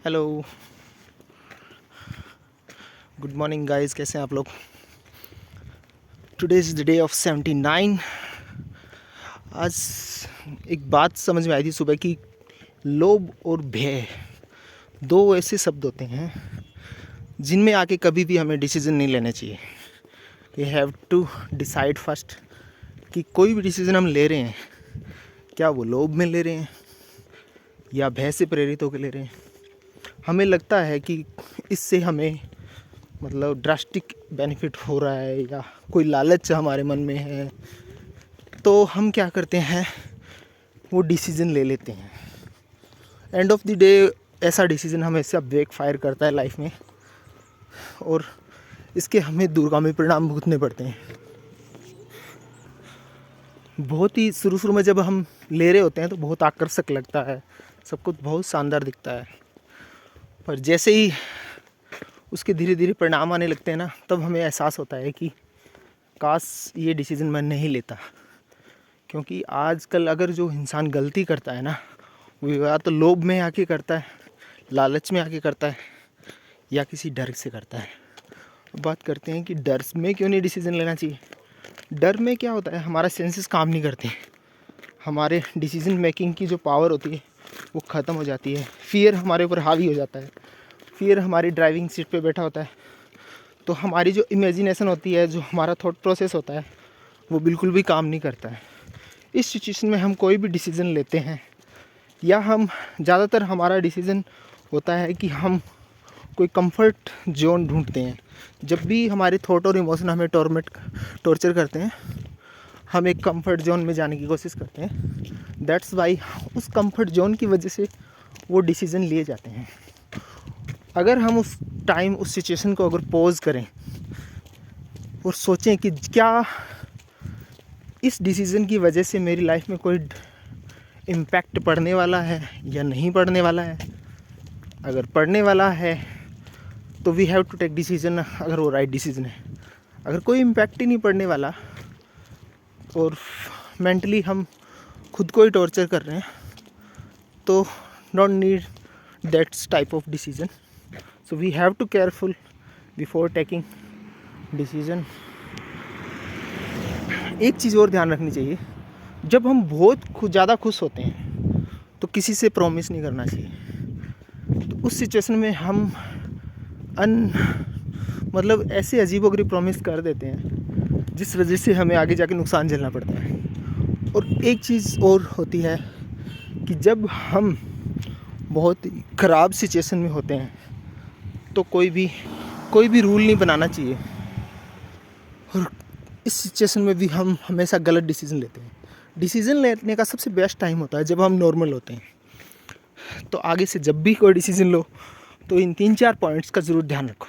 Hello, good morning guys. कैसे हैं आप लोग? Today is the day of 79। आज एक बात समझ में आई थी सुबह कि लोभ और भय दो ऐसे शब्द होते हैं जिनमें आके कभी भी हमें डिसीजन नहीं लेना चाहिए। We have to decide first कि कोई भी डिसीजन हम ले रहे हैं, क्या वो लोभ में ले रहे हैं या भय से प्रेरित होकर ले रहे हैं। हमें लगता है कि इससे हमें मतलब ड्रास्टिक बेनिफिट हो रहा है या कोई लालच हमारे मन में है, तो हम क्या करते हैं, वो डिसीज़न ले लेते हैं। एंड ऑफ द डे ऐसा डिसीज़न हमेशा बैक फायर करता है लाइफ में और इसके हमें दूरगामी परिणाम भुगतने पड़ते हैं। बहुत ही शुरू में जब हम ले रहे होते हैं तो बहुत आकर्षक लगता है, सब कुछ बहुत शानदार दिखता है, पर जैसे ही उसके धीरे धीरे परिणाम आने लगते हैं ना, तब हमें एहसास होता है कि काश ये डिसीज़न मैं नहीं लेता। क्योंकि आजकल अगर जो इंसान गलती करता है ना, वो या तो लोभ में आके करता है, लालच में आके करता है, या किसी डर से करता है। अब बात करते हैं कि डर में क्यों नहीं डिसीज़न लेना चाहिए। डर में क्या होता है, हमारा सेंसेस काम नहीं करते, हमारे डिसीज़न मेकिंग की जो पावर होती है वो ख़त्म हो जाती है। फियर हमारे ऊपर हावी हो जाता है, फियर हमारी ड्राइविंग सीट पे बैठा होता है, तो हमारी जो इमेजिनेशन होती है, जो हमारा थॉट प्रोसेस होता है, वो बिल्कुल भी काम नहीं करता है। इस सिचुएशन में हम कोई भी डिसीज़न लेते हैं, या हम ज़्यादातर हमारा डिसीज़न होता है कि हम कोई कंफर्ट जोन ढूंढते हैं। जब भी हमारे थॉट और इमोशन हमें टॉर्चर करते हैं, हम एक कंफर्ट जोन में जाने की कोशिश करते हैं। दैट्स वाई उस कंफर्ट जोन की वजह से वो डिसीज़न लिए जाते हैं। अगर हम उस टाइम उस सिचुएशन को अगर पॉज करें और सोचें कि क्या इस डिसीज़न की वजह से मेरी लाइफ में कोई इम्पैक्ट पड़ने वाला है या नहीं पड़ने वाला है। अगर पड़ने वाला है तो we have to take decision, अगर वो राइट डिसीज़न है। अगर कोई इम्पैक्ट ही नहीं पड़ने वाला और मेंटली हम खुद को ही टॉर्चर कर रहे हैं, तो don't need that type of decision. So we have to careful before taking decision. एक चीज़ और ध्यान रखनी चाहिए, जब हम बहुत ज़्यादा खुश होते हैं तो किसी से प्रॉमिस नहीं करना चाहिए। तो उस सिचुएशन में हम मतलब ऐसे अजीबोगरीब प्रॉमिस कर देते हैं जिस वजह से हमें आगे जाके नुकसान झेलना पड़ता है। और एक चीज़ और होती है कि जब हम बहुत ख़राब सिचुएशन में होते हैं तो कोई भी रूल नहीं बनाना चाहिए। और इस सिचुएशन में भी हम हमेशा गलत डिसीज़न लेते हैं। डिसीज़न लेने का सबसे बेस्ट टाइम होता है जब हम नॉर्मल होते हैं। तो आगे से जब भी कोई डिसीज़न लो तो इन 3-4 पॉइंट्स का ज़रूर ध्यान रखो।